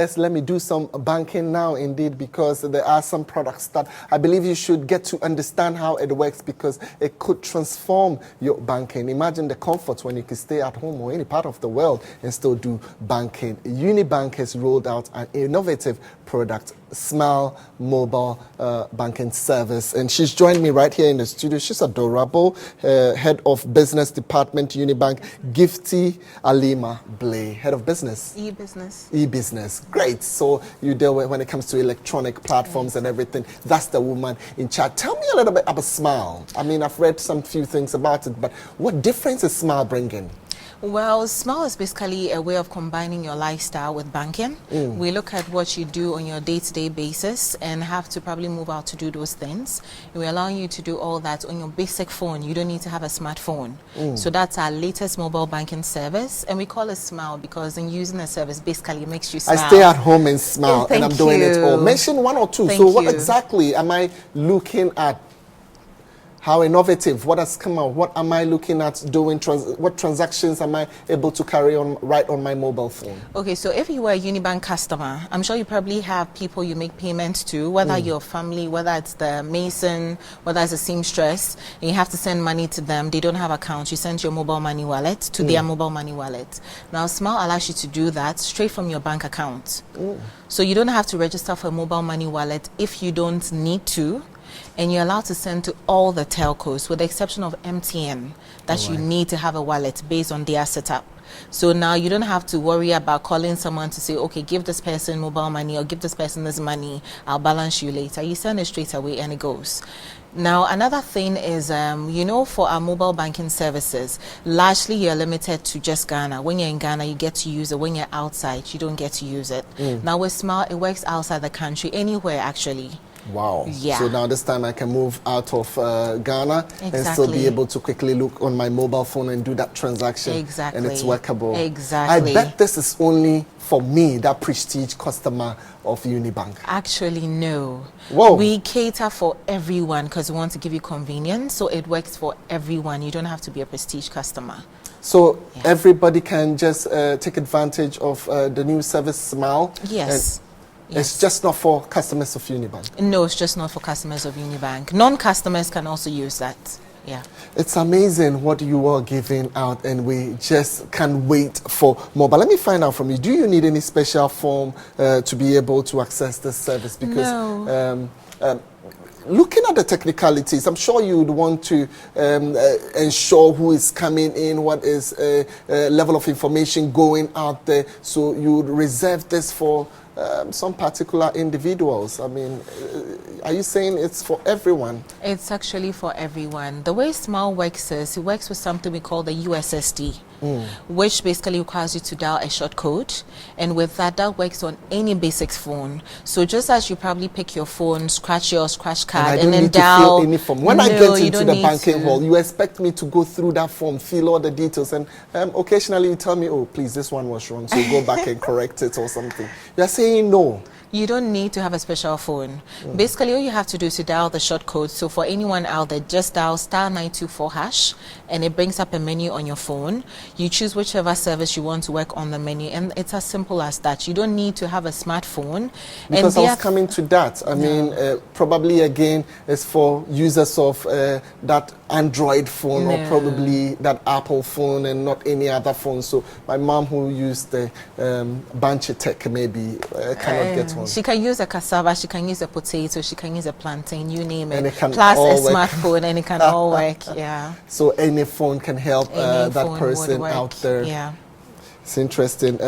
Yes, let me do some banking now indeed, because there are some products that I believe you should get to understand how it works, because it could transform your banking. Imagine the comfort when you can stay at home or any part of the world and still do banking. Unibank has rolled out an innovative product, Smile Mobile Banking Service, and she's joined me right here in the studio. She's adorable, Head of Business Department, Unibank, Gifty Alima Blay, Head of Business. E-business. Great. So you deal with when it comes to electronic platforms and everything. That's the woman in charge. Tell me a little bit about Smile. I mean, I've read some few things about it, but what difference is Smile bringing? Well, Smile is basically a way of combining your lifestyle with banking. We look at what you do on your day-to-day basis and have to probably move out to do those things. We allow you to do all that on your basic phone. You don't need to have a smartphone. So that's our latest mobile banking service, and we call it Smile because in using the service, basically it makes you smile. I stay at home and smile, and I'm doing it all. Mention one or two. So what exactly am I looking at? How innovative? What has come out? What am I looking at doing? What transactions am I able to carry on right on my mobile phone? Okay, so if you were a Unibank customer, I'm sure you probably have people you make payments to, whether your family, whether it's the mason, whether it's a seamstress, and you have to send money to them. They don't have accounts. You send your mobile money wallet to their mobile money wallet. Now, Smile allows you to do that straight from your bank account. So you don't have to register for a mobile money wallet if you don't need to. And you're allowed to send to all the telcos, with the exception of MTN, that you need to have a wallet based on their setup. So now you don't have to worry about calling someone to say, okay, give this person mobile money or give this person this money, I'll balance you later. You send it straight away and it goes. Now, another thing is, you know, for our mobile banking services, largely you're limited to just Ghana. When you're in Ghana, you get to use it. When you're outside, you don't get to use it. Now, with Smile, it works outside the country, anywhere actually. Wow. Yeah. So now this time I can move out of Ghana and still be able to quickly look on my mobile phone and do that transaction. Exactly. And it's workable. Exactly. I bet this is only for me, that prestige customer of Unibank. Actually, no. Whoa. We cater for everyone because we want to give you convenience. So it works for everyone. You don't have to be a prestige customer. So everybody can just take advantage of the new service, Smile? Yes. It's just not for customers of Unibank? No, it's just not for customers of Unibank. Non-customers can also use that. Yeah. It's amazing what you are giving out, and we just can't wait for more. But let me find out from you, do you need any special form to be able to access this service? Because looking at the technicalities, I'm sure you would want to ensure who is coming in, what is level of information going out there. So you would reserve this for some particular individuals. I mean, are you saying it's for everyone? It's actually for everyone. The way Smile works is, it works with something we call the USSD, which basically requires you to dial a short code, and with that works on any basic phone. So just as you probably pick your phone, scratch your scratch card, and then dial. To fill any form. When I get into the banking hall, you expect me to go through that form, fill all the details, and occasionally you tell me, oh, please, this one was wrong, so go back and correct it or something. You're saying no. You don't need to have a special phone. Basically, all you have to do is to dial the short code. So for anyone out there, just dial *924# and it brings up a menu on your phone. You choose whichever service you want to work on the menu, and it's as simple as that. You don't need to have a smartphone. Because I was coming to that. I mean, probably again, it's for users of that Android phone or probably that Apple phone and not any other phone. So my mom, who used the Banche Tech, maybe cannot get one. She can use a cassava, she can use a potato, she can use a plantain, you name it. And it can plus all a smartphone, and it can all work. Yeah. So any phone can help that person out there. Yeah. It's interesting.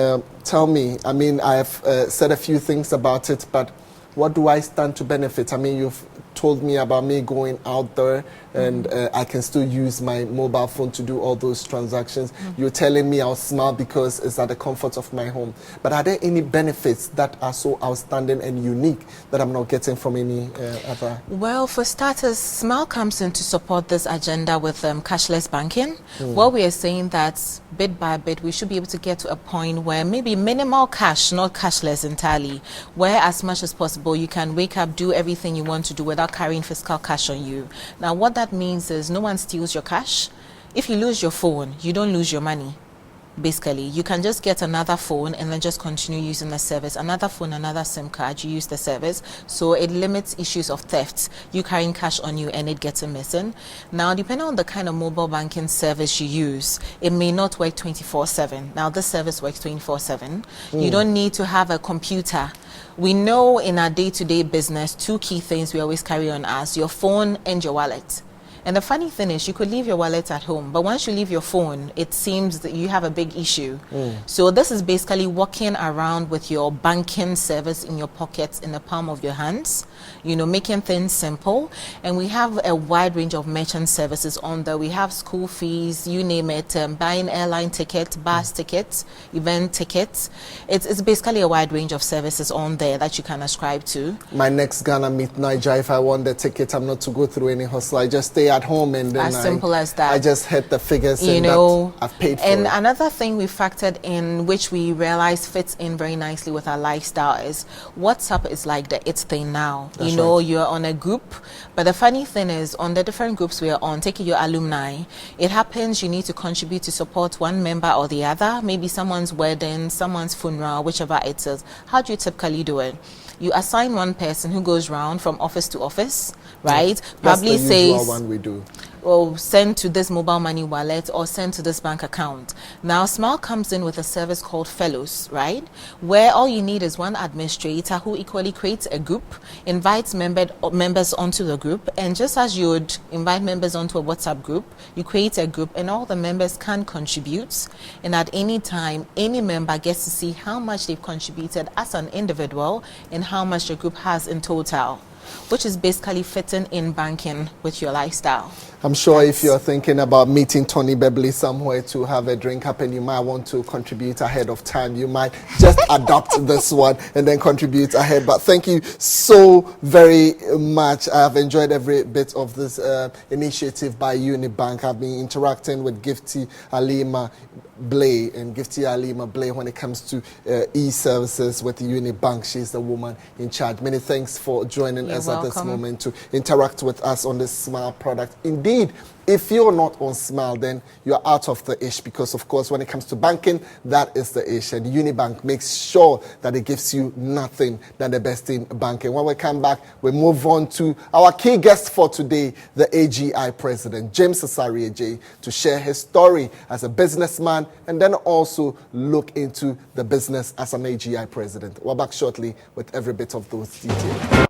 Tell me, I mean, I've said a few things about it, but what do I stand to benefit? I mean, you've told me about me going out there and I can still use my mobile phone to do all those transactions. You're telling me I'll smile because it's at the comfort of my home. But are there any benefits that are so outstanding and unique that I'm not getting from any other? Well, for starters, Smile comes in to support this agenda with cashless banking. What we are saying that bit by bit, we should be able to get to a point where maybe minimal cash, not cashless entirely, where as much as possible you can wake up, do everything you want to do without carrying physical cash on you. Now, what that means is no one steals your cash. If you lose your phone, you don't lose your money. Basically, you can just get another phone and then just continue using the service. Another phone, another SIM card, you use the service. So it limits issues of theft. You carrying cash on you and it getting missing. Now, depending on the kind of mobile banking service you use, it may not work 24/7. Now, this service works 24/7. You don't need to have a computer. We know in our day-to-day business, two key things we always carry on us: your phone and your wallet. And the funny thing is, you could leave your wallet at home, but once you leave your phone, it seems that you have a big issue. So this is basically walking around with your banking service in your pockets, in the palm of your hands, you know, making things simple. And we have a wide range of merchant services on there. We have school fees, you name it, buying airline tickets, bus tickets, event tickets. It's basically a wide range of services on there that you can ascribe to. My next Ghana meet Niger, if I want the ticket, I'm not to go through any hustle. I just stay at home and then as simple as that. I just hit the figures, you and know, that I've paid for and it. another thing we factored in, which we realized fits in very nicely with our lifestyle, is WhatsApp is like the it's thing now. That's you know, right. you're on a group, but the funny thing is, on the different groups we are on, take your alumni, it happens you need to contribute to support one member or the other, maybe someone's wedding, someone's funeral, whichever it is. How do you typically do it? You assign one person who goes round from office to office, right? Probably That's the says, usual one we do. or send to this mobile money wallet or send to this bank account. Now, Smile comes in with a service called Fellows, right? Where all you need is one administrator who equally creates a group, invites members onto the group, and just as you would invite members onto a WhatsApp group, you create a group and all the members can contribute. And at any time, any member gets to see how much they've contributed as an individual and how much the group has in total, which is basically fitting in banking with your lifestyle. I'm sure if you're thinking about meeting Tony Beverly somewhere to have a drink up and you might want to contribute ahead of time, you might just adopt this one and then contribute ahead. But thank you so very much. I've enjoyed every bit of this initiative by Unibank. I've been interacting with Gifty Alima Blay and Gifty Alima Blay when it comes to e-services with Unibank. She's the woman in charge. Many thanks for joining us at this moment to interact with us on this Smile product. Indeed, if you're not on Smile, then you're out of the ish, because of course when it comes to banking, that is the ish, and Unibank makes sure that it gives you nothing than the best in banking. When we come back, we move on to our key guest for today, the AGI president, James Asari J, to share his story as a businessman and then also look into the business as an AGI president. We're back shortly with every bit of those details.